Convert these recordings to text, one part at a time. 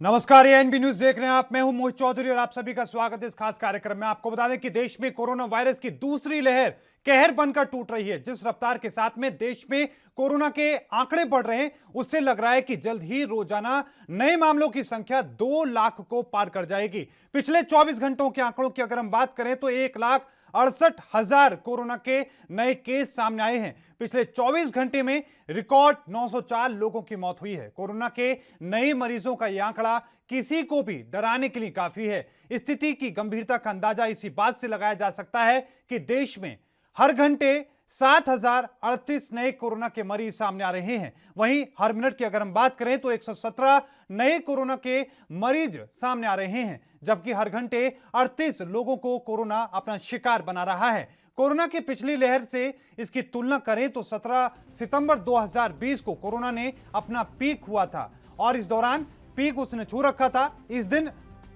नमस्कार, ये NB news देख रहे हैं आप। मैं हूं मोहित चौधरी और आप सभी का स्वागत है इस खास कार्यक्रम में। आपको बता दें कि देश में कोरोना वायरस की दूसरी लहर कहर बनकर टूट रही है। जिस रफ्तार के साथ में देश में कोरोना के आंकड़े बढ़ रहे हैं, उससे लग रहा है कि जल्द ही रोजाना नए मामलों की संख्या 2 लाख को पार कर जाएगी। पिछले 24 घंटों के आंकड़ों की अगर हम बात करें तो 1,68,000 कोरोना के नए केस सामने आए हैं। पिछले 24 घंटे में रिकॉर्ड 904 लोगों की मौत हुई है। कोरोना के नए मरीजों का यह आंकड़ा किसी को भी डराने के लिए काफी है। स्थिति की गंभीरता का अंदाजा इसी बात से लगाया जा सकता है कि देश में हर घंटे 7,038 नए कोरोना के मरीज सामने आ रहे हैं। वहीं हर मिनट की अगर हम बात करें तो 117 नए कोरोना के मरीज सामने आ रहे हैं, जबकि हर घंटे 38 लोगों को कोरोना अपना शिकार बना रहा है। कोरोना की पिछली लहर से इसकी तुलना करें तो 17 सितंबर 2020 को कोरोना ने अपना पीक हुआ था और इस दौरान पीक उसने छू रखा था। इस दिन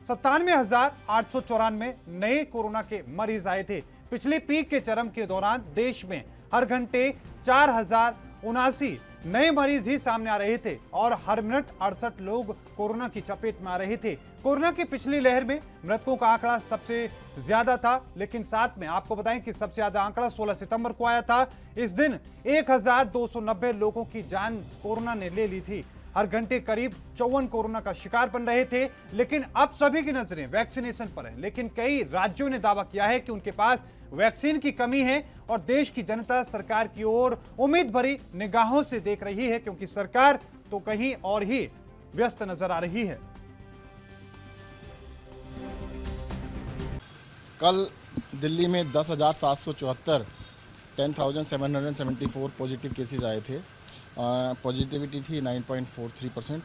97,894 नए कोरोना के मरीज आए थे। पिछले पीक के चरम के दौरान देश में हर घंटे 4,079 नए मरीज ही सामने आ रहे थे और हर मिनट 68 लोग कोरोना की चपेट में आ रहे थे। कोरोना की पिछली लहर में मृतकों का आंकड़ा सबसे ज्यादा था, लेकिन साथ में आपको बताएं कि सबसे ज्यादा आंकड़ा 16 सितंबर को आया था। इस दिन 1,290 लोगों की जान कोरोना ने ले ली थी। हर घंटे करीब 54 कोरोना का शिकार बन रहे थे, लेकिन अब सभी की नजरें वैक्सीनेशन पर है। लेकिन कई राज्यों ने दावा किया है कि उनके पास वैक्सीन की कमी है और देश की जनता सरकार की ओर उम्मीद भरी निगाहों से देख रही है, क्योंकि सरकार तो कहीं और ही व्यस्त नजर आ रही है। कल दिल्ली में 10,774 10,774 पॉजिटिव केसेस आए थे। पॉजिटिविटी थी 9.43%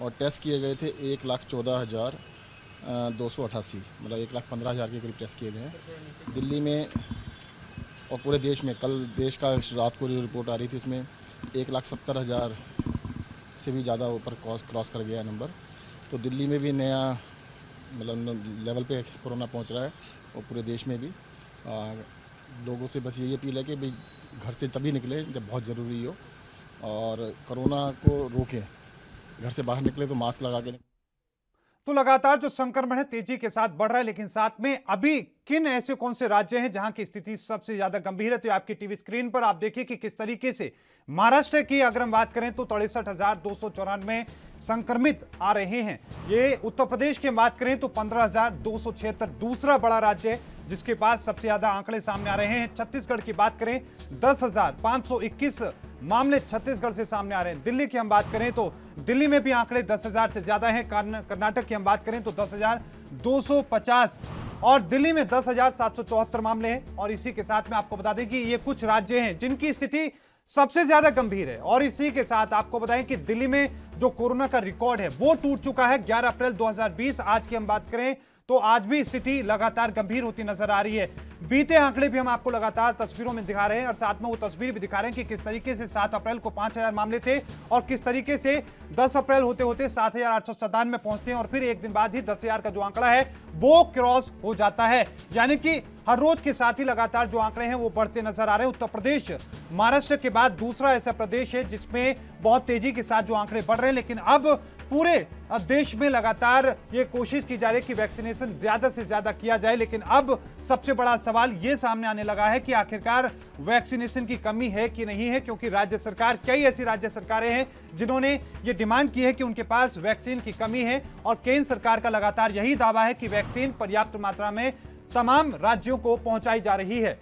और टेस्ट किए गए थे 1,14,288, मतलब 1,15,000 के करीब टेस्ट किए गए हैं दिल्ली में। और पूरे देश में कल देश का रात को जो रिपोर्ट आ रही थी उसमें 1,70,000 से भी ज़्यादा ऊपर क्रॉस कर गया नंबर। तो दिल्ली में भी नया मतलब लेवल पे कोरोना पहुंच रहा है और पूरे देश में भी। लोगों से बस यही अपील है कि भाई घर से तभी निकलें जब बहुत ज़रूरी हो और कोरोना को रोकें। घर से बाहर निकले तो मास्क लगा के। तो लगातार जो संक्रमण है तेजी के साथ बढ़ रहा है, लेकिन साथ में अभी किन ऐसे कौन से राज्य हैं जहां की स्थिति सबसे ज्यादा गंभीर है, तो आपकी टीवी स्क्रीन पर आप देखिए कि किस तरीके से महाराष्ट्र की अगर हम बात करें तो 63,294 संक्रमित आ रहे हैं। ये उत्तर प्रदेश की बात करें तो 15,276 दूसरा बड़ा राज्य है जिसके पास सबसे ज्यादा आंकड़े सामने आ रहे हैं। छत्तीसगढ़ की बात करें 10,521 मामले छत्तीसगढ़ से सामने आ रहे हैं। दिल्ली की हम बात करें तो दिल्ली में भी आंकड़े 10,000 से ज्यादा हैं। कर्नाटक की हम बात करें तो 10,250 और दिल्ली में 10,774 मामले हैं। और इसी के साथ में आपको बता दें कि ये कुछ राज्य हैं जिनकी स्थिति सबसे ज्यादा गंभीर है। और इसी के साथ आपको बताएं कि दिल्ली में जो कोरोना का रिकॉर्ड है वो टूट चुका है 11 अप्रैल 2020। आज की हम बात करें तो आज भी स्थिति लगातार गंभीर होती नजर आ रही है। बीते आंकड़े भी हम आपको लगातार तस्वीरों में दिखा रहे हैं और साथ में वो तस्वीर भी दिखा रहे हैं कि किस तरीके से 7 अप्रैल को 5,000 मामले थे और किस तरीके से 10 अप्रैल होते होते 7,897 में पहुंचते हैं और फिर एक दिन बाद ही 10,000 का जो आंकड़ा है वो क्रॉस हो जाता है। यानी कि हर रोज के साथ ही लगातार जो आंकड़े हैं वो बढ़ते नजर आ रहे हैं। उत्तर प्रदेश महाराष्ट्र के बाद दूसरा ऐसा प्रदेश है जिसमें बहुत तेजी के साथ जो आंकड़े बढ़ रहे हैं। लेकिन अब पूरे देश में लगातार ये कोशिश की जा रही है कि वैक्सीनेशन ज्यादा से ज्यादा किया जाए। लेकिन अब सबसे बड़ा सवाल ये सामने आने लगा है कि आखिरकार वैक्सीनेशन की कमी है कि नहीं है, क्योंकि राज्य सरकार, कई ऐसी राज्य सरकारें हैं जिन्होंने ये डिमांड की है कि उनके पास वैक्सीन की कमी है और केंद्र सरकार का लगातार यही दावा है कि वैक्सीन पर्याप्त मात्रा में तमाम राज्यों को पहुंचाई जा रही है।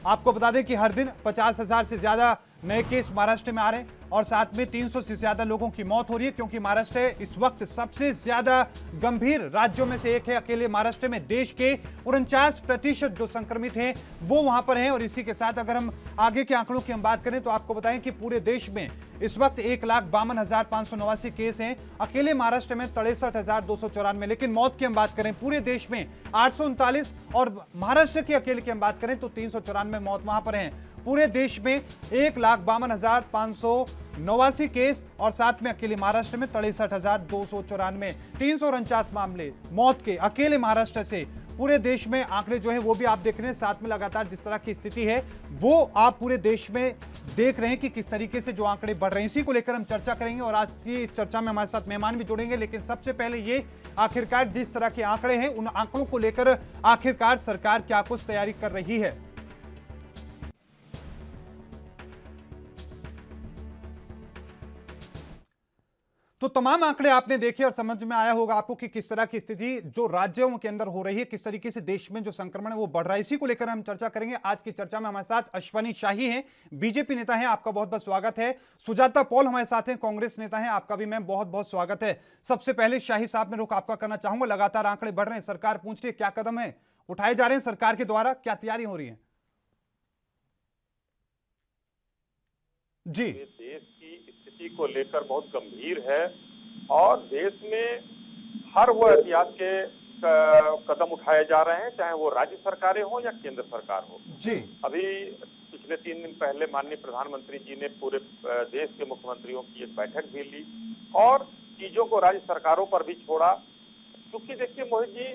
आपको बता दें कि हर दिन 50,000 से ज्यादा नए केस महाराष्ट्र में आ रहे हैं और साथ में 300 से ज्यादा लोगों की मौत हो रही है, क्योंकि महाराष्ट्र इस वक्त सबसे ज्यादा गंभीर राज्यों में से एक है। अकेले महाराष्ट्र में देश के 49% जो संक्रमित हैं वो वहां पर हैं। और इसी के साथ अगर हम आगे के आंकड़ों की हम बात करें तो आपको बताएं कि पूरे देश में इस वक्त 1,52,589 केस हैं। अकेले महाराष्ट्र में 63,294। लेकिन मौत की हम बात करें पूरे देश में 839 और महाराष्ट्र की अकेले की हम बात करें तो 394 मौत वहां पर हैं। पूरे देश में 1,52,589 केस और साथ में अकेले महाराष्ट्र में 63,294 349 मामले मौत के अकेले महाराष्ट्र से पूरे देश में आंकड़े जो है वो भी आप देख रहे हैं, साथ में लगातार जिस तरह की स्थिति है वो आप पूरे देश में देख रहे हैं कि किस तरीके से जो आंकड़े बढ़ रहे हैं। इसी को लेकर हम चर्चा करेंगे और आज की इस चर्चा में हमारे साथ मेहमान भी जुड़ेंगे। लेकिन सबसे पहले ये, आखिरकार जिस तरह के आंकड़े हैं उन आंकड़ों को लेकर आखिरकार सरकार क्या कुछ तैयारी कर रही है। तो तमाम आंकड़े आपने देखे और समझ में आया होगा आपको कि किस तरह की स्थिति जो राज्यों के अंदर हो रही है, किस तरीके से देश में जो संक्रमण है वो बढ़ रहा है। इसी को लेकर हम चर्चा करेंगे। आज की चर्चा में हमारे साथ अश्वनी शाही हैं, बीजेपी नेता हैं, आपका बहुत बहुत स्वागत है। सुजाता पॉल हमारे साथ हैं, कांग्रेस नेता हैं, आपका भी मैम बहुत बहुत स्वागत है। सबसे पहले शाही साहब में रुख आपका करना चाहूंगा, लगातार आंकड़े बढ़ रहे हैं, सरकार पूछ रही है क्या कदम है उठाए जा रहे हैं सरकार के द्वारा, क्या तैयारी हो रही है? जी, देश की स्थिति को लेकर बहुत गंभीर है और देश में हर वो एहतियात के कदम उठाए जा रहे हैं, चाहे वो राज्य सरकारें हो या केंद्र सरकार हो। जी, अभी पिछले 3 दिन पहले माननीय प्रधानमंत्री जी ने पूरे देश के मुख्यमंत्रियों की एक बैठक भी ली और चीजों को राज्य सरकारों पर भी छोड़ा। क्योंकि देखिए मोहित जी,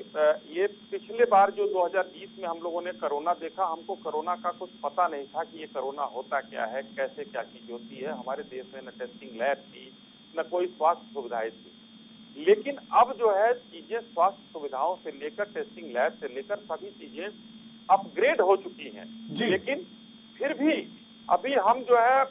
ये पिछले बार जो 2020 में हम लोगों ने कोरोना देखा, हमको कोरोना का कुछ पता नहीं था कि ये कोरोना होता क्या है, कैसे क्या चीज होती है। हमारे देश में न टेस्टिंग लैब थी, न कोई स्वास्थ्य सुविधाएं थी। लेकिन अब जो है चीजें स्वास्थ्य सुविधाओं से लेकर टेस्टिंग लैब से लेकर सभी चीजें अपग्रेड हो चुकी हैं। लेकिन फिर भी अभी हम जो है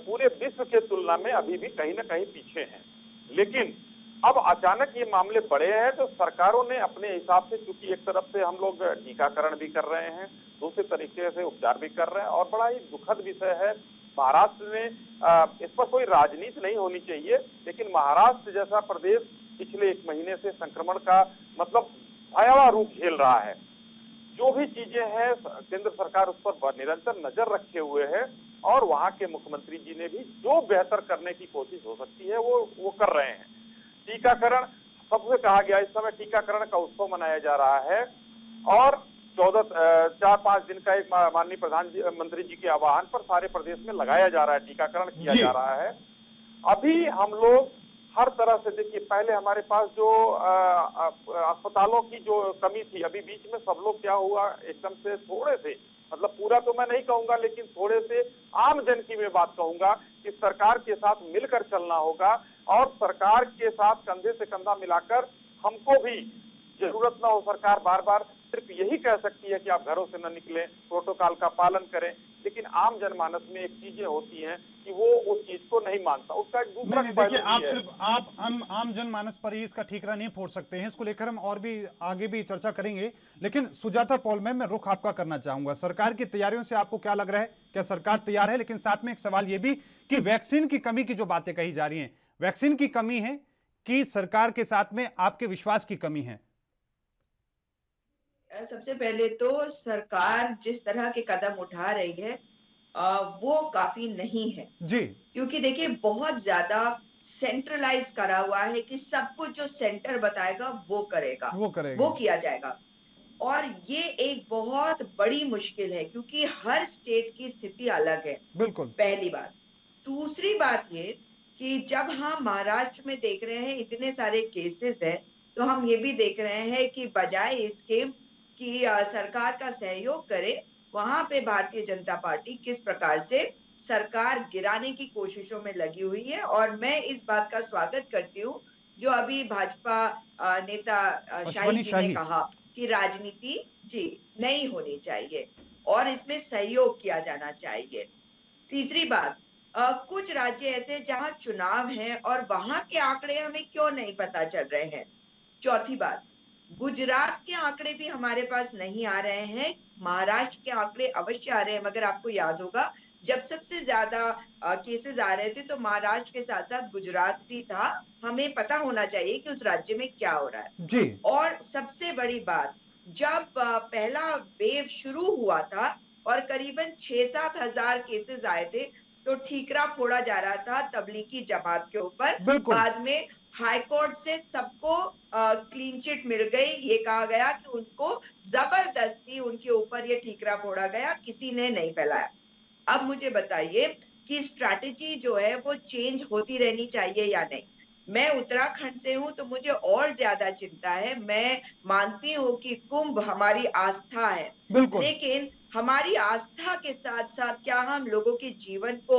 पूरे विश्व के तुलना में अभी भी कहीं ना कहीं पीछे हैं। लेकिन अब अचानक ये मामले बढ़े हैं तो सरकारों ने अपने हिसाब से, चूंकि एक तरफ से हम लोग टीकाकरण भी कर रहे हैं, दूसरे तरीके से उपचार भी कर रहे हैं और बड़ा ही दुखद विषय है, महाराष्ट्र में इस पर कोई राजनीति नहीं होनी चाहिए, लेकिन महाराष्ट्र जैसा प्रदेश पिछले 1 महीने से संक्रमण का मतलब भयावह रूप झेल रहा है। जो भी चीजें हैं केंद्र सरकार उस पर निरंतर नजर रखे हुए है और वहां के मुख्यमंत्री जी ने भी जो बेहतर करने की कोशिश हो सकती है वो कर रहे हैं। टीकाकरण, सबसे कहा गया इस समय टीकाकरण का उत्सव मनाया जा रहा है और 4-5 दिन का एक माननीय प्रधानमंत्री जी के आह्वान पर सारे प्रदेश में लगाया जा रहा है, टीकाकरण किया जा रहा है। अभी हम लोग हर तरह से देखिए, पहले हमारे पास जो अस्पतालों की जो कमी थी, अभी बीच में सब लोग क्या हुआ, एकदम से थोड़े से, मतलब पूरा तो मैं नहीं कहूंगा लेकिन थोड़े से आम जन की मैं बात कहूंगा कि सरकार के साथ मिलकर चलना होगा और सरकार के साथ कंधे से कंधा मिलाकर, हमको भी जरूरत ना हो सरकार बार बार सिर्फ यही कह सकती है कि आप घरों से न निकलें, प्रोटोकॉल का पालन करें, लेकिन आम जनमानस में एक चीजें होती हैं कि वो उस चीज को नहीं मानता। उसका एक दूसरा देखिए, आप सिर्फ आप हम आम जनमानस पर ही इसका ठीकरा नहीं फोड़ सकते हैं, इसको लेकर हम और भी आगे भी चर्चा करेंगे। लेकिन सुजाता पॉल मैम, मैं रुख आपका करना चाहूंगा, सरकार की तैयारियों से आपको क्या लग रहा है, क्या सरकार तैयार है? लेकिन साथ में एक सवाल ये भी कि वैक्सीन की कमी की जो बातें कही जा रही हैं, वैक्सीन की कमी है कि सरकार के साथ में आपके विश्वास की कमी है? सबसे पहले तो सरकार जिस तरह के कदम उठा रही है वो काफी नहीं है जी, क्योंकि देखिए बहुत ज्यादा सेंट्रलाइज करा हुआ है कि सब कुछ जो सेंटर बताएगा वो करेगा, वो किया जाएगा। और ये एक बहुत बड़ी मुश्किल है क्योंकि हर स्टेट की स्थिति अलग है, बिल्कुल। पहली बात। दूसरी बात ये कि जब हम महाराष्ट्र में देख रहे हैं इतने सारे केसेस हैं, तो हम ये भी देख रहे हैं कि बजाय इसके कि सरकार का सहयोग करे, वहां पे भारतीय जनता पार्टी किस प्रकार से सरकार गिराने की कोशिशों में लगी हुई है। और मैं इस बात का स्वागत करती हूँ जो अभी भाजपा नेता शाही जी ने कहा कि राजनीति जी नहीं होनी चाहिए और इसमें सहयोग किया जाना चाहिए। तीसरी बात, कुछ राज्य ऐसे जहां चुनाव है और वहां के आंकड़े हमें क्यों नहीं पता चल रहे हैं। चौथी बात, गुजरात के आंकड़े भी हमारे पास नहीं आ रहे हैं, महाराष्ट्र के आंकड़े अवश्य आ रहे हैं, मगर आपको याद होगा जब सबसे ज्यादा केसेस आ रहे थे तो महाराष्ट्र के साथ साथ गुजरात भी था। हमें पता होना चाहिए कि उस राज्य में क्या हो रहा है जी। और सबसे बड़ी बात, जब पहला वेव शुरू हुआ था और करीबन 6-7 हजार केसेस आए थे तो ठीकरा फोड़ा जा रहा था तबलीगी जमात के ऊपर। बाद में हाई कोर्ट से सबको क्लीन चिट मिल गई, ये कहा गया कि उनको जबरदस्ती उनके ऊपर ये ठीकरा फोड़ा गया, किसी ने नहीं फैलाया। अब मुझे बताइए कि स्ट्रैटेजी जो है वो चेंज होती रहनी चाहिए या नहीं। मैं उत्तराखंड से हूं तो मुझे और ज्यादा चिंता है। मैं मानती हूँ कि कुंभ हमारी आस्था है, बिल्कुल। लेकिन हमारी आस्था के साथ साथ क्या हम लोगों के जीवन को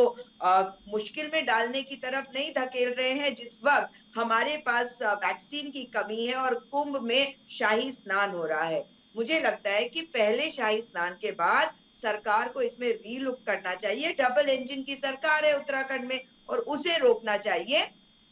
मुश्किल में डालने की तरफ नहीं धकेल रहे हैं, जिस वक्त हमारे पास वैक्सीन की कमी है और कुंभ में शाही स्नान हो रहा है। मुझे लगता है कि पहले शाही स्नान के बाद सरकार को इसमें रीलुक करना चाहिए। डबल इंजन की सरकार है उत्तराखंड में और उसे रोकना चाहिए,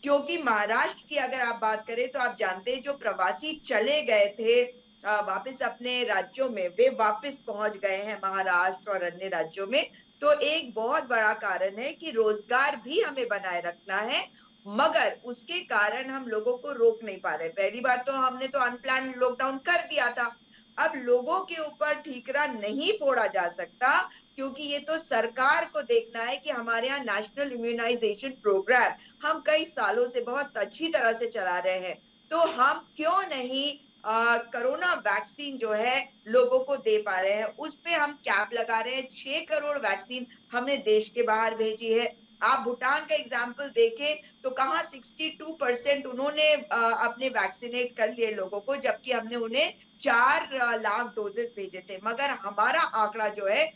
क्योंकि महाराष्ट्र की अगर आप बात करें तो आप जानते हैं जो प्रवासी चले गए थे वापस अपने राज्यों में, वे वापस पहुंच गए हैं महाराष्ट्र और अन्य राज्यों में। तो एक बहुत बड़ा कारण है कि रोजगार भी हमें बनाए रखना है, मगर उसके कारण हम लोगों को रोक नहीं पा रहे। पहली बार तो हमने तो अनप्लान्ड लॉकडाउन कर दिया था। अब लोगों के ऊपर ठीकरा नहीं फोड़ा जा सकता, क्योंकि ये तो सरकार को देखना है कि हमारे यहाँ नेशनल इम्यूनाइजेशन प्रोग्राम हम कई सालों से बहुत अच्छी तरह से चला रहे हैं, तो हम क्यों नहीं कोरोना वैक्सीन जो है लोगों को दे पा रहे हैं। उस पे हम कैप लगा रहे हैं। 6 करोड़ वैक्सीन हमने देश के बाहर भेजी है। आप भूटान का एग्जाम्पल देखें तो कहाँ 62% उन्होंने अपने वैक्सीनेट कर लिए लोगों को, जबकि हमने उन्हें 4 लाख डोजेस भेजे थे। मगर हमारा आंकड़ा जो है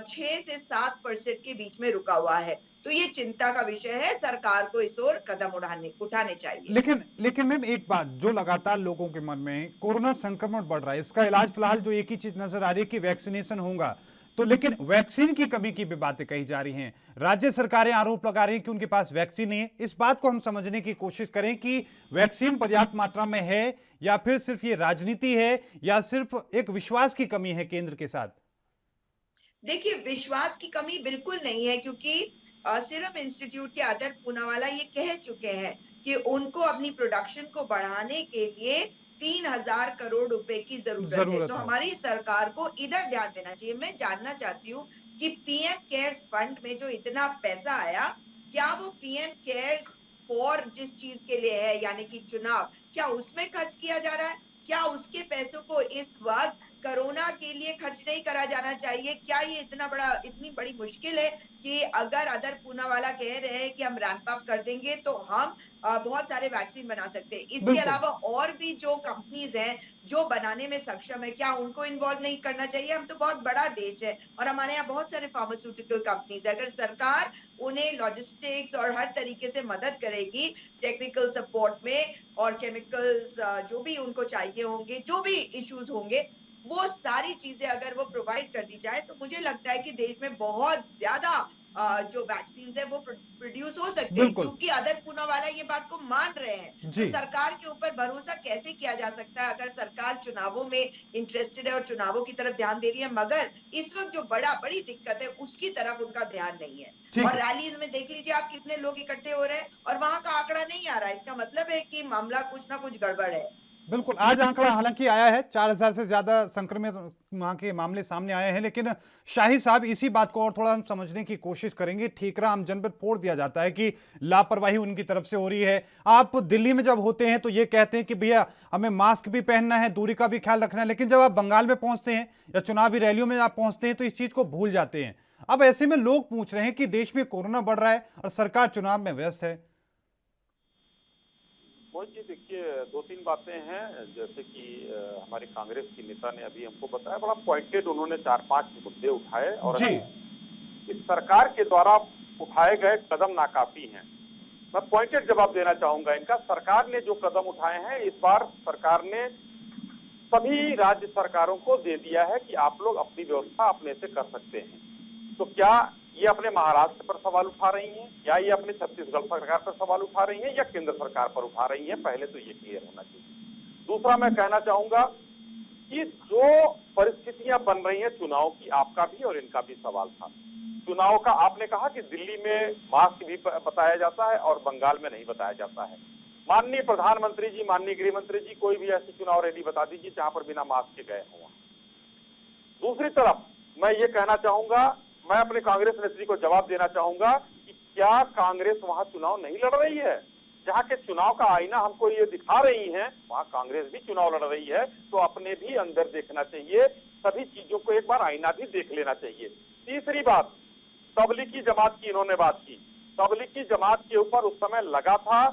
6 से 7% के बीच में रुका हुआ है। तो ये चिंता का विषय है, सरकार को इस ओर कदम उठाने चाहिए। लेकिन मैम एक बात जो लगातार लोगों के मन में कोरोना संक्रमण बढ़ रहा है, इसका इलाज फिलहाल जो एक ही चीज नजर आ रही है कि वैक्सीनेशन होगा, तो लेकिन वैक्सीन की कमी की भी बातें कही जा रही हैं। राज्य सरकारें आरोप लगा रही हैं कि उनके पास वैक्सीन नहीं है। इस बात को हम समझने की कोशिश करें कि वैक्सीन पर्याप्त मात्रा में है या फिर सिर्फ ये राजनीति है या सिर्फ एक विश्वास की कमी है केंद्र के साथ। देखिए, विश्वास की कमी बिल्कुल नहीं है, क्योंकि सीरम इंस्टीट्यूट के आदर पूनावाला ये कह चुके हैं कि उनको अपनी प्रोडक्शन को बढ़ाने के लिए 3,000 करोड़ रुपए की जरूरत है। तो हमारी सरकार को इधर ध्यान देना चाहिए। मैं जानना चाहती हूँ कि पीएम केयर्स फंड में जो इतना पैसा आया, क्या वो पीएम केयर्स फॉर जिस चीज के लिए है, यानी कि चुनाव, क्या उसमें खर्च किया जा रहा है? क्या उसके पैसों को इस वक्त कोरोना के लिए खर्च नहीं करा जाना चाहिए? क्या ये इतनी बड़ी मुश्किल है कि अगर अदर पूनावाला कह रहे हैं कि हम रैंप अप कर देंगे तो हम बहुत सारे वैक्सीन बना सकते हैं। इसके अलावा और भी जो कंपनीज हैं जो बनाने में सक्षम है, क्या उनको इन्वॉल्व नहीं करना चाहिए? हम तो बहुत बड़ा देश है और हमारे यहाँ बहुत सारे फार्मास्यूटिकल कंपनीज है। अगर सरकार उन्हें लॉजिस्टिक्स और हर तरीके से मदद करेगी, टेक्निकल सपोर्ट में और केमिकल्स जो भी उनको चाहिए होंगे, जो भी इश्यूज होंगे, वो सारी चीजें अगर वो प्रोवाइड कर दी जाए, तो मुझे लगता है कि देश में बहुत ज्यादा जो वैक्सीन है वो प्रोड्यूस हो सकते हैं, क्योंकि अदर पूनावाला ये बात को मान रहे हैं। तो सरकार के ऊपर भरोसा कैसे किया जा सकता है अगर सरकार चुनावों में इंटरेस्टेड है और चुनावों की तरफ ध्यान दे रही है, मगर इस वक्त जो बड़ी दिक्कत है उसकी तरफ उनका ध्यान नहीं है। और रैलीज में देख लीजिए आप कितने लोग इकट्ठे हो रहे हैं और वहां का आंकड़ा नहीं आ रहा है। इसका मतलब है कि मामला कुछ ना कुछ गड़बड़ है। बिल्कुल, आज आंकड़ा हालांकि आया है, 4,000 से ज्यादा संक्रमित वहां के मामले सामने आए हैं, लेकिन शाही साहब इसी बात को और थोड़ा हम समझने की कोशिश करेंगे। ठीकरा आमजन पर फोड़ दिया जाता है कि लापरवाही उनकी तरफ से हो रही है। आप दिल्ली में जब होते हैं तो ये कहते हैं कि भैया हमें मास्क भी पहनना है, दूरी का भी ख्याल रखना है, लेकिन जब आप बंगाल में पहुंचते हैं या चुनावी रैलियों में आप पहुंचते हैं तो इस चीज को भूल जाते हैं। अब ऐसे में लोग पूछ रहे हैं कि देश में कोरोना बढ़ रहा है और सरकार चुनाव में व्यस्त है। मोहित जी, देखिए 2-3 बातें हैं। जैसे कि हमारी कांग्रेस की नेता ने अभी हमको बताया, बड़ा पॉइंटेड उन्होंने 4-5 मुद्दे उठाए और इस सरकार के द्वारा उठाए गए कदम नाकाफी हैं। मैं पॉइंटेड जवाब देना चाहूंगा इनका। सरकार ने जो कदम उठाए हैं, इस बार सरकार ने सभी राज्य सरकारों को दे दिया है कि आप लोग अपनी व्यवस्था अपने से कर सकते हैं। तो क्या ये अपने महाराष्ट्र पर सवाल उठा रही हैं या ये अपने छत्तीसगढ़ सरकार पर सवाल उठा रही हैं या केंद्र सरकार पर उठा रही हैं? पहले तो ये क्लियर होना चाहिए। दूसरा, मैं कहना चाहूंगा कि जो परिस्थितियां बन रही हैं चुनाव की, आपका भी और इनका भी सवाल था। चुनाव का आपने कहा कि दिल्ली में मास्क भी बताया जाता है और बंगाल में नहीं बताया जाता है। माननीय प्रधानमंत्री जी, माननीय गृह मंत्री जी, कोई भी ऐसी चुनाव रैली बता दीजिए जहां पर बिना मास्क के गए हों। दूसरी तरफ मैं ये कहना चाहूंगा, मैं अपने कांग्रेस नेत्री को जवाब देना चाहूंगा कि क्या कांग्रेस वहां चुनाव नहीं लड़ रही है? जहां के चुनाव का आईना हमको ये दिखा रही है, वहां कांग्रेस भी चुनाव लड़ रही है। तो अपने भी अंदर देखना चाहिए, सभी चीजों को एक बार आईना भी देख लेना चाहिए। तीसरी बात, तबलीगी जमात की इन्होंने बात की। तबलीगी जमात के ऊपर उस समय लगा था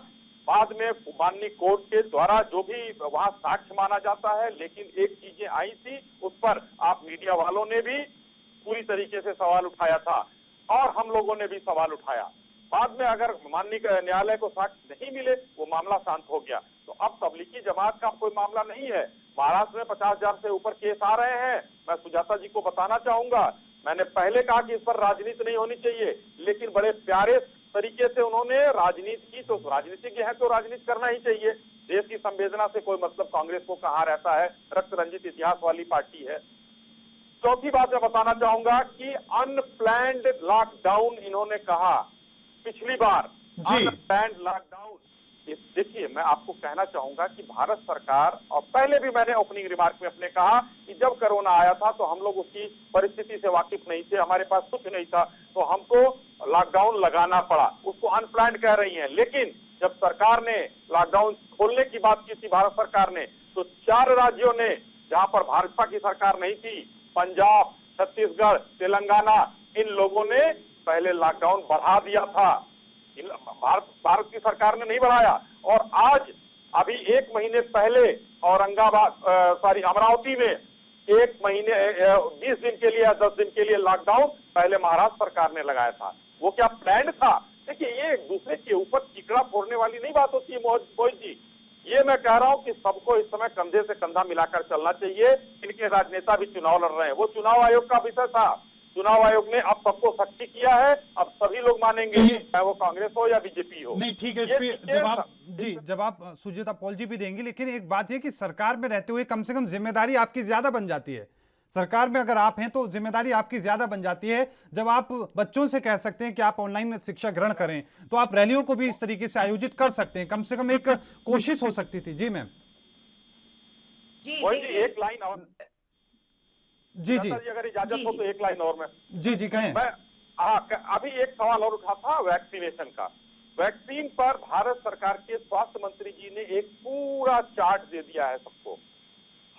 बाद में माननीय कोर्ट के द्वारा जो भी वहां साक्ष्य माना जाता है, लेकिन एक चीजें आई थी उस पर आप मीडिया वालों ने भी पूरी तरीके से सवाल उठाया था और हम लोगों ने भी सवाल उठाया। बाद में अगर माननीय न्यायालय को साक्ष्य नहीं मिले, वो मामला शांत हो गया। तो अब तबलीगी जमात का कोई मामला नहीं है। महाराष्ट्र में 50,000 से ऊपर केस आ रहे हैं। मैं सुजाता जी को बताना चाहूंगा, मैंने पहले कहा कि इस पर राजनीति नहीं होनी चाहिए, लेकिन बड़े प्यारे तरीके से उन्होंने राजनीति की। तो राजनीतिज्ञ है तो राजनीति करना ही चाहिए। देश की संवेदना से कोई मतलब कांग्रेस को कहाँ रहता है, रक्त रंजित इतिहास वाली पार्टी है। चौथी बात मैं बताना चाहूंगा कि अनप्लैन्ड लॉकडाउन इन्होंने कहा पिछली बार, अनप्लैन्ड लॉकडाउन। देखिए, मैं आपको कहना चाहूंगा कि भारत सरकार, और पहले भी मैंने ओपनिंग रिमार्क में अपने कहा कि जब कोरोना आया था तो हम लोग उसकी परिस्थिति से वाकिफ नहीं थे, हमारे पास कुछ नहीं था, तो हमको लॉकडाउन लगाना पड़ा। उसको अनप्लैन्ड कह रही हैं। लेकिन जब सरकार ने लॉकडाउन खोलने की बात की थी भारत सरकार ने, तो 4 राज्यों ने, जहां पर भाजपा की सरकार नहीं थी, पंजाब, छत्तीसगढ़, तेलंगाना, इन लोगों ने पहले लॉकडाउन बढ़ा दिया था। भारत की सरकार ने नहीं बढ़ाया। और आज अभी 1 महीने पहले अमरावती में 1 महीने 20 दिन के लिए या 10 दिन के लिए लॉकडाउन पहले महाराष्ट्र सरकार ने लगाया था। वो क्या प्लान था? देखिए, ये एक दूसरे के ऊपर चिकड़ा फोड़ने वाली नहीं बात होती है मोहित जी। ये मैं कह रहा हूं कि सबको इस समय कंधे से कंधा मिलाकर चलना चाहिए। इनके राजनेता भी चुनाव लड़ रहे हैं, वो चुनाव आयोग का विषय था। चुनाव आयोग ने अब सबको साक्षी किया है, अब सभी लोग मानेंगे, चाहे वो कांग्रेस हो या बीजेपी हो। नहीं, ठीक है, इस पे जवाब सुजाता पॉल जी भी देंगे। लेकिन एक बात यह कि सरकार में रहते हुए कम से कम जिम्मेदारी आपकी ज्यादा बन जाती है। सरकार में अगर आप हैं तो जिम्मेदारी आपकी ज्यादा बन जाती है। जब आप बच्चों से कह सकते हैं कि आप ऑनलाइन शिक्षा ग्रहण करें, तो आप रैलियों को भी इस तरीके से आयोजित कर सकते हैं। कम से कम एक कोशिश हो सकती थी। जी मैम। जी, एक लाइन और जी अगर इजाजत हो तो एक लाइन और मैं जी कहें। मैं अभी एक सवाल और उठा था वैक्सीनेशन का। वैक्सीन पर भारत सरकार के स्वास्थ्य मंत्री जी ने एक पूरा चार्ट दे दिया है सबको।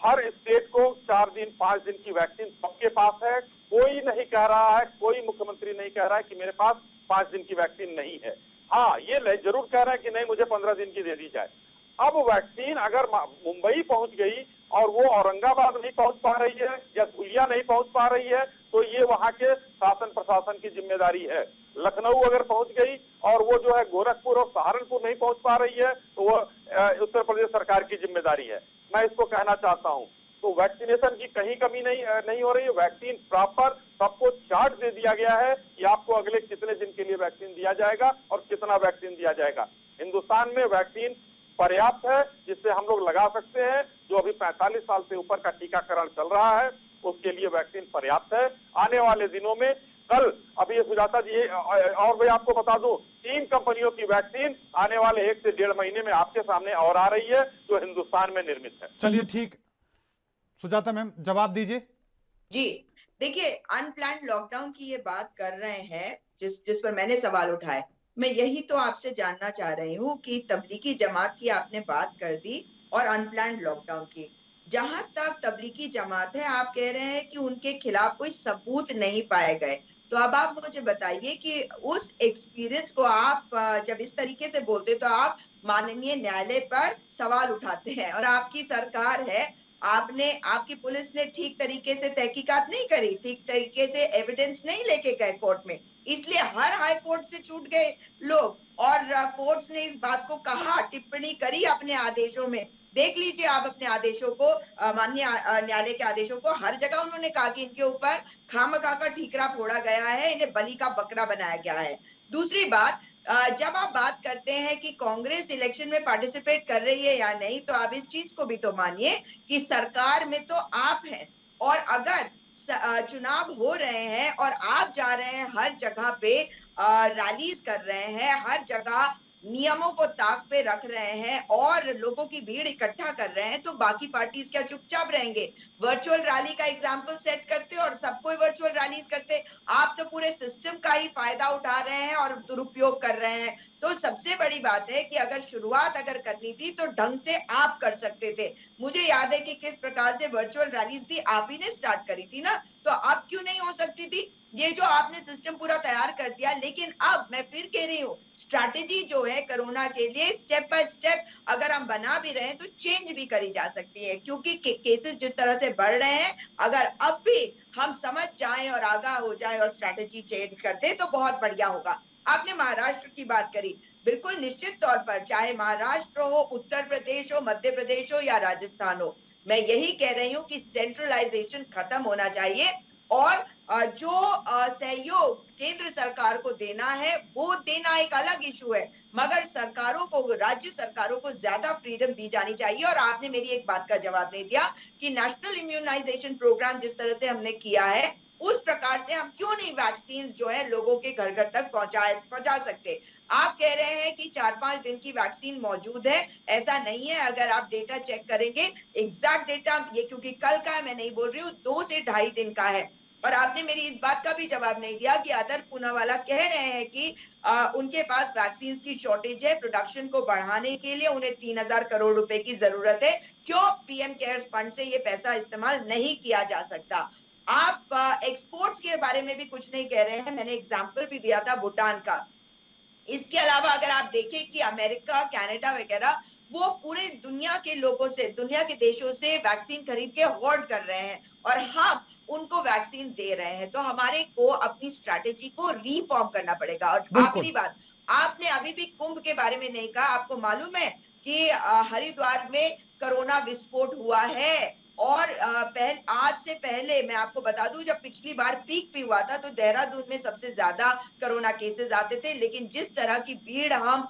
हर स्टेट को 4 दिन 5 दिन की वैक्सीन सबके पास है। कोई नहीं कह रहा है, कोई मुख्यमंत्री नहीं कह रहा है कि मेरे पास 5 दिन की वैक्सीन नहीं है। हाँ, ये जरूर कह रहा है कि नहीं, मुझे 15 दिन की दे दी जाए। अब वैक्सीन अगर मुंबई पहुंच गई और वो औरंगाबाद नहीं पहुंच पा रही है या धुलिया नहीं पहुंच पा रही है, तो ये वहां के शासन प्रशासन की जिम्मेदारी है। लखनऊ अगर पहुंच गई और वो जो है गोरखपुर और सहारनपुर नहीं पहुंच पा रही है, तो वो उत्तर प्रदेश सरकार की जिम्मेदारी है। मैं इसको कहना चाहता हूं। तो वैक्सीनेशन की कहीं कमी नहीं हो रही है। वैक्सीन प्रॉपर सबको चार्ट दे दिया गया है कि आपको अगले कितने दिन के लिए वैक्सीन दिया जाएगा और कितना वैक्सीन दिया जाएगा। हिंदुस्तान में वैक्सीन पर्याप्त है जिससे हम लोग लगा सकते हैं। जो अभी 45 साल से ऊपर का टीकाकरण चल रहा है उसके लिए वैक्सीन पर्याप्त है। आने वाले दिनों में कल अभी सुजाता जी और मैं आपको बता दूं, 3 कंपनियों की वैक्सीन आने वाले 1 से 1.5 महीने में आपके सामने और आ रही है जो हिंदुस्तान में निर्मित है। चलिए ठीक, सुजाता मैम जवाब दीजिए। जी, देखिए, अनप्लान्ड लॉकडाउन की ये बात कर रहे हैं जिस पर मैंने सवाल उठाए। मैं यही तो आपसे जानना चाह रही हूँ कि तबलीगी जमात की आपने बात कर दी और अनप्लान्ड लॉकडाउन की। जहां तक तबलीगी जमात है, आप कह रहे हैं कि उनके खिलाफ कोई सबूत नहीं पाए गए। तो अब आप मुझे बताइए कि उस एक्सपीरियंस को आप जब इस तरीके से बोलते तो आप माननीय न्यायालय पर सवाल उठाते हैं और आपकी सरकार है, आपकी पुलिस ने ठीक तरीके से तहकीकात नहीं करी, ठीक तरीके से एविडेंस नहीं लेके गए कोर्ट में, इसलिए हर हाई कोर्ट से छूट गए लोग। और कोर्ट्स ने इस बात को कहा, टिप्पणी करी अपने आदेशों में। देख लीजिए आप अपने आदेशों को, माननीय न्यायालय के आदेशों को, हर जगह उन्होंने कहा कि इनके ऊपर खामखा का ठीकरा फोड़ा गया है, इन्हें बलि का बकरा बनाया गया है। दूसरी बात, जब आप बात करते हैं कि कांग्रेस इलेक्शन में पार्टिसिपेट कर रही है या नहीं, तो आप इस चीज को भी तो मानिए कि सरकार में तो आप हैं, और अगर चुनाव हो रहे हैं और आप जा रहे हैं हर जगह पे रैलीज कर रहे हैं, हर जगह नियमों को ताक पे रख रहे हैं और लोगों की भीड़ इकट्ठा कर रहे हैं, तो बाकी पार्टीज क्या चुपचाप रहेंगे? वर्चुअल रैली का एग्जाम्पल सेट करते और सबको वर्चुअल रैलीज करते। आप तो पूरे सिस्टम का ही फायदा उठा रहे हैं और दुरुपयोग कर रहे हैं। तो सबसे बड़ी बात है कि अगर शुरुआत अगर करनी थी तो ढंग से आप कर सकते थे। मुझे याद है कि किस प्रकार से वर्चुअल रैलीज भी आप ही ने स्टार्ट करी थी ना, तो अब क्यों नहीं हो सकती थी? ये जो आपने सिस्टम पूरा तैयार कर दिया, लेकिन अब मैं फिर कह रही हूँ, स्ट्रैटेजी जो है कोरोना के लिए स्टेप बाय स्टेप अगर हम बना भी रहे हैं तो चेंज भी करी जा सकती है, क्योंकि केसेस जिस तरह से बढ़ रहे हैं, अगर अब भी हम समझ जाएं और आगाह हो जाएं और स्ट्रैटेजी चेंज कर दें तो बहुत बढ़िया होगा। आपने महाराष्ट्र की बात करी, बिल्कुल निश्चित तौर पर, चाहे महाराष्ट्र हो, उत्तर प्रदेश हो, मध्य प्रदेश हो या राजस्थान हो, मैं यही कह रही हूँ कि सेंट्रलाइजेशन खत्म होना चाहिए और जो सहयोग केंद्र सरकार को देना है वो देना एक अलग इशू है, मगर सरकारों को, राज्य सरकारों को ज्यादा फ्रीडम दी जानी चाहिए। और आपने मेरी एक बात का जवाब नहीं दिया कि नेशनल इम्यूनाइजेशन प्रोग्राम जिस तरह से हमने किया है, उस प्रकार से हम क्यों नहीं वैक्सीन जो है लोगों के घर घर तक पहुंचा सकते? आप कह रहे हैं कि 4-5 दिन की वैक्सीन मौजूद है, ऐसा नहीं है। अगर आप डेटा चेक करेंगे, एग्जैक्ट डेटा ये क्योंकि कल का है, मैं नहीं बोल रही हूँ, 2 से 2.5 दिन का है। और आपने मेरी इस बात का भी जवाब नहीं दिया कि अदर पूनावाला कह रहे हैं कि उनके पास वैक्सीन की शॉर्टेज है, प्रोडक्शन को बढ़ाने के लिए उन्हें 3,000 करोड़ रुपए की जरूरत है। क्यों पीएम केयर्स फंड से ये पैसा इस्तेमाल नहीं किया जा सकता? आप एक्सपोर्ट्स के बारे में भी कुछ नहीं कह रहे हैं। मैंने एग्जाम्पल भी दिया था भूटान का। इसके अलावा अगर आप देखें कि अमेरिका, कनाडा वगैरह वो पूरे दुनिया के लोगों से, दुनिया के देशों से वैक्सीन खरीद के होर्ड कर रहे हैं और हम उनको वैक्सीन दे रहे हैं, तो हमारे को अपनी स्ट्रैटेजी को रीफॉर्म करना पड़ेगा। और बिल्कुल। आखिरी बात, आपने अभी भी कुंभ के बारे में नहीं कहा। आपको मालूम है कि हरिद्वार में कोरोना विस्फोट हुआ है और आज से पहले मैं आपको बता दूं, जब पिछली बार पीक भी हुआ था तो देहरादून में सबसे ज्यादा कोरोना केसेस आते थे, लेकिन जिस तरह की भीड़ हम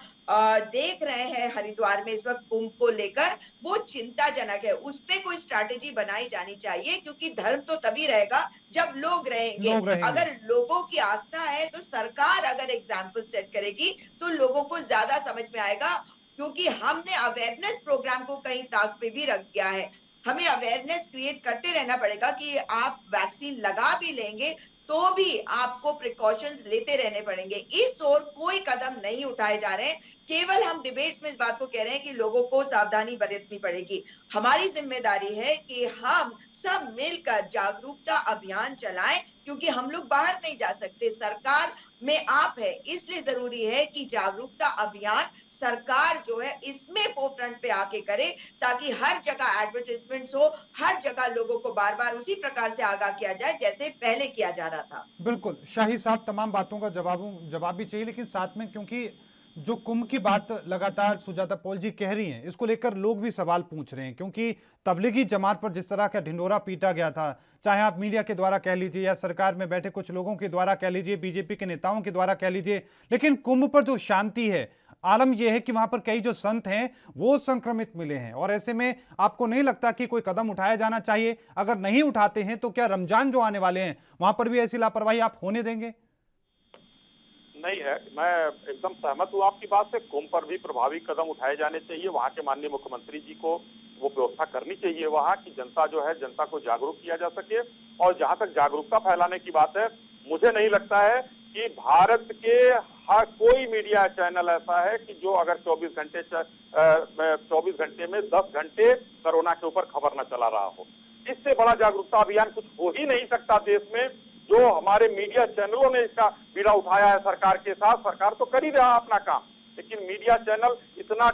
देख रहे हैं हरिद्वार में इस वक्त कुंभ को लेकर, वो चिंताजनक है। उस पे कोई स्ट्रैटेजी बनाई जानी चाहिए, क्योंकि धर्म तो तभी रहेगा जब लोग रहेंगे। अगर लोगों की आस्था है तो सरकार अगर एग्जाम्पल सेट करेगी तो लोगों को ज्यादा समझ में आएगा, क्योंकि हमने अवेयरनेस प्रोग्राम को कहीं ताक पे भी रख दिया है। हमें अवेयरनेस क्रिएट करते रहना पड़ेगा कि आप वैक्सीन लगा भी लेंगे तो भी आपको प्रिकॉशंस लेते रहने पड़ेंगे। इस ओर कोई कदम नहीं उठाए जा रहे हैं, केवल हम डिबेट्स में इस बात को कह रहे हैं कि लोगों को सावधानी बरतनी पड़ेगी। हमारी जिम्मेदारी है कि हम सब मिलकर जागरूकता अभियान चलाएं, क्योंकि हम लोग बाहर नहीं जा सकते, सरकार में आप है, इसलिए जरूरी है कि जागरूकता अभियान सरकार जो है इसमें फोरफ्रंट पे आके करे, ताकि हर जगह एडवर्टाइजमेंट्स हो, हर जगह लोगों को बार बार उसी प्रकार से आगाह किया जाए जैसे पहले किया जा रहा था। बिल्कुल शाही साहब, तमाम बातों का जवाब भी चाहिए, लेकिन साथ में क्योंकि जो कुंभ की बात लगातार सुजाता पॉल जी कह रही हैं, इसको लेकर लोग भी सवाल पूछ रहे हैं, क्योंकि तबलीगी जमात पर जिस तरह का ढिंढोरा पीटा गया था, चाहे आप मीडिया के द्वारा कह लीजिए या सरकार में बैठे कुछ लोगों के द्वारा कह लीजिए, बीजेपी के नेताओं के द्वारा कह लीजिए, लेकिन कुंभ पर जो शांति है, आलम यह है कि वहां पर कई जो संत हैं वो संक्रमित मिले हैं, और ऐसे में आपको नहीं लगता कि कोई कदम उठाया जाना चाहिए? अगर नहीं उठाते हैं तो क्या रमजान जो आने वाले हैं वहां पर भी ऐसी लापरवाही आप होने देंगे? नहीं है, मैं एकदम सहमत हूँ आपकी बात से। कुंभ पर भी प्रभावी कदम उठाए जाने चाहिए। वहाँ के माननीय मुख्यमंत्री जी को वो व्यवस्था करनी चाहिए वहाँ की जनता जो है, जनता को जागरूक किया जा सके। और जहाँ तक जागरूकता फैलाने की बात है, मुझे नहीं लगता है कि भारत के हर कोई मीडिया चैनल ऐसा है कि जो अगर 24 घंटे में 10 घंटे कोरोना के ऊपर खबर न चला रहा हो। इससे बड़ा जागरूकता अभियान कुछ हो ही नहीं सकता देश में। जो हमारे मीडिया चैनलों ने इसका बीड़ा उठाया है सरकार के साथ, सरकार तो कर ही रहा अपना काम, लेकिन मीडिया चैनल इतना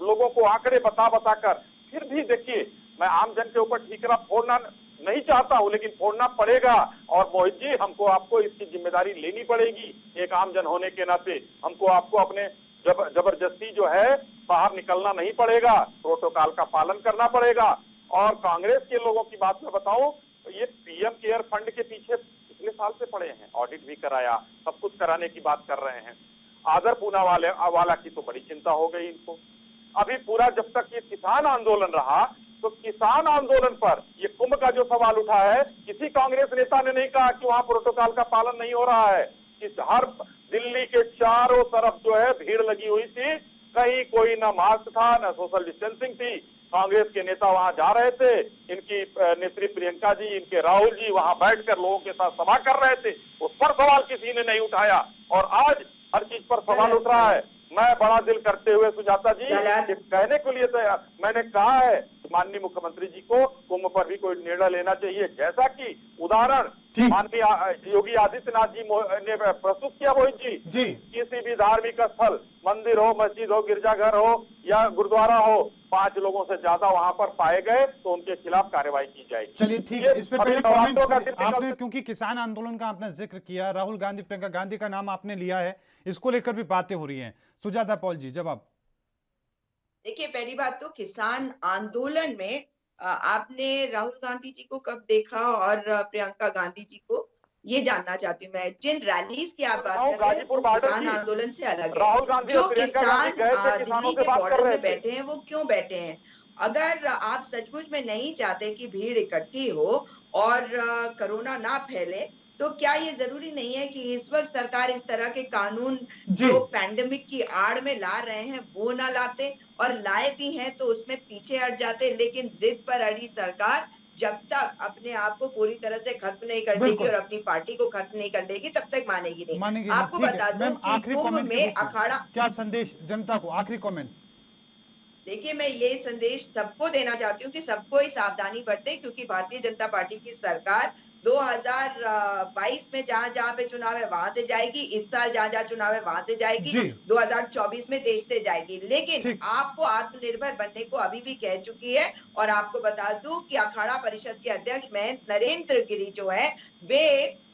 लोगों को आंकड़े बता कर, फिर भी देखिए, मैं आम जन के ऊपर ठीकरा फोड़ना नहीं चाहता हूं, लेकिन फोड़ना पड़ेगा। और मोहित जी, हमको आपको इसकी जिम्मेदारी लेनी पड़ेगी। एक आम जन होने के नाते हमको आपको अपने जबरदस्ती जो है बाहर निकलना नहीं पड़ेगा, प्रोटोकॉल का पालन करना पड़ेगा। और कांग्रेस के लोगों की बात मैं बताऊं, ये पीएम केयर फंड के पीछे पिछले साल से पड़े हैं, ऑडिट भी कराया, सब कुछ कराने की बात कर रहे हैं। आदर पूनावाला की तो बड़ी चिंता हो गई इनको। अभी पूरा जब तक ये किसान आंदोलन रहा, तो किसान आंदोलन पर ये कुंभ का जो सवाल उठा है, किसी कांग्रेस नेता ने नहीं कहा कि वहां प्रोटोकॉल का पालन नहीं हो रहा है। इस हर दिल्ली के चारों तरफ जो है भीड़ लगी हुई थी, कहीं कोई ना मास्क था, ना सोशल डिस्टेंसिंग थी। कांग्रेस के नेता वहां जा रहे थे, इनकी नेत्री प्रियंका जी, इनके राहुल जी वहां बैठकर लोगों के साथ सभा कर रहे थे, उस पर सवाल किसी ने नहीं उठाया। और आज हर चीज पर सवाल उठ रहा है। मैं बड़ा दिल करते हुए सुजाता जी गलत। ये कहने के लिए तैयार, मैंने कहा है माननीय मुख्यमंत्री जी को कुंभ पर भी कोई निर्णय लेना चाहिए, जैसा कि उदाहरण ठीक। माननीय योगी आदित्यनाथ जी ने प्रस्तुत किया। मोहित जी, किसी भी धार्मिक स्थल, मंदिर हो, मस्जिद हो, गिरजाघर हो या गुरुद्वारा हो, 5 लोगों से ज्यादा वहां पर पाए गए तो उनके खिलाफ कार्रवाई की जाएगी। चलिए ठीक है, इस पे पहले कमेंट आपने, क्योंकि किसान आंदोलन का आपने जिक्र किया, राहुल गांधी, प्रियंका गांधी का नाम आपने लिया है, इसको लेकर भी बातें हो रही हैं। सुजाता पॉल जी, जवाब। देखिए, पहली बात तो किसान आंदोलन में आपने राहुल गांधी जी को कब देखा और प्रियंका गांधी जी को, ये जानना चाहती हूँ मैं। जिन रैलीज की आप बात कर रहे हैं गाजीपुर वो बॉर्डर किसान की आंदोलन से अलग राहुल है। गांधी जो और प्रियंका गांधी किसान गए थे, किसानों दिल्ली से के बात कर बॉर्डर रहे में थे। बैठे हैं वो क्यों बैठे हैं? अगर आप सचमुच में नहीं चाहते कि भीड़ इकट्ठी हो और कोरोना ना फैले, तो क्या ये जरूरी नहीं है कि इस वक्त सरकार इस तरह के कानून जी। जो पैंडेमिक की आड़ में ला रहे हैं वो ना लाते, और लाए भी हैं तो उसमें पीछे हट जाते। लेकिन जिद पर अड़ी सरकार जब तक अपने आप को पूरी तरह से खत्म नहीं कर लेगी बिल्कुल और अपनी पार्टी को खत्म नहीं कर लेगी, तब तक मानेगी नहीं। मानेंगे नहीं। आपको ठीक बता है दूं मैम, कि आखिरी कुंभ कमेंट के में रूप में अखाड़ा, क्या संदेश जनता को, आखिरी कमेंट। देखिए, मैं ये संदेश सबको देना चाहती हूँ कि सबको ही सावधानी बरते, क्योंकि भारतीय जनता पार्टी की सरकार 2022 में जहां-जहां पे चुनाव है वहां से जाएगी, इस साल जहां-जहां चुनाव है वहां से जाएगी, जी 2024 में देश से जाएगी। लेकिन ठीक। आपको आत्मनिर्भर बनने को अभी भी कह चुकी है। और आपको बता दूं कि अखाड़ा परिषद के अध्यक्ष महेंद्र नरेंद्र गिरी जो है, वे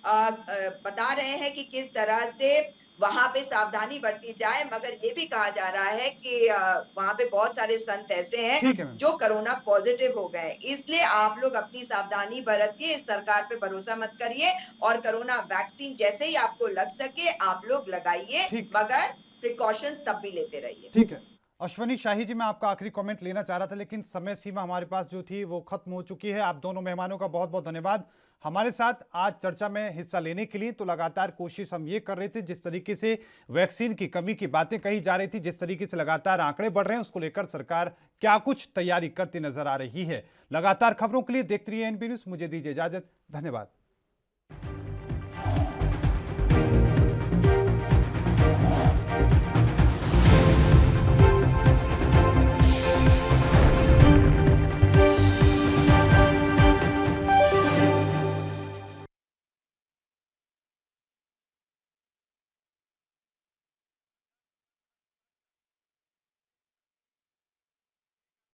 बता रहे हैं कि किस तरह से वहां पे सावधानी बरती जाए। मगर ये भी कहा जा रहा है कि वहां पे बहुत सारे संत ऐसे हैं ठीक है मैम। जो कोरोना पॉजिटिव हो गए। इसलिए आप लोग अपनी सावधानी बरतिए, इस सरकार पे भरोसा मत करिए, और कोरोना वैक्सीन जैसे ही आपको लग सके आप लोग लगाइए, ठीक। मगर प्रिकॉशंस तब भी लेते रहिए। ठीक है अश्वनी शाही जी, मैं आपका आखिरी कमेंट लेना चाह रहा था, लेकिन समय सीमा हमारे पास जो थी वो खत्म हो चुकी है। आप दोनों मेहमानों का बहुत बहुत धन्यवाद हमारे साथ आज चर्चा में हिस्सा लेने के लिए। तो लगातार कोशिश हम ये कर रहे थे, जिस तरीके से वैक्सीन की कमी की बातें कही जा रही थी, जिस तरीके से लगातार आंकड़े बढ़ रहे हैं, उसको लेकर सरकार क्या कुछ तैयारी करती नजर आ रही है। लगातार खबरों के लिए देखते रहिए एनबी न्यूज। मुझे दीजिए इजाजत, धन्यवाद।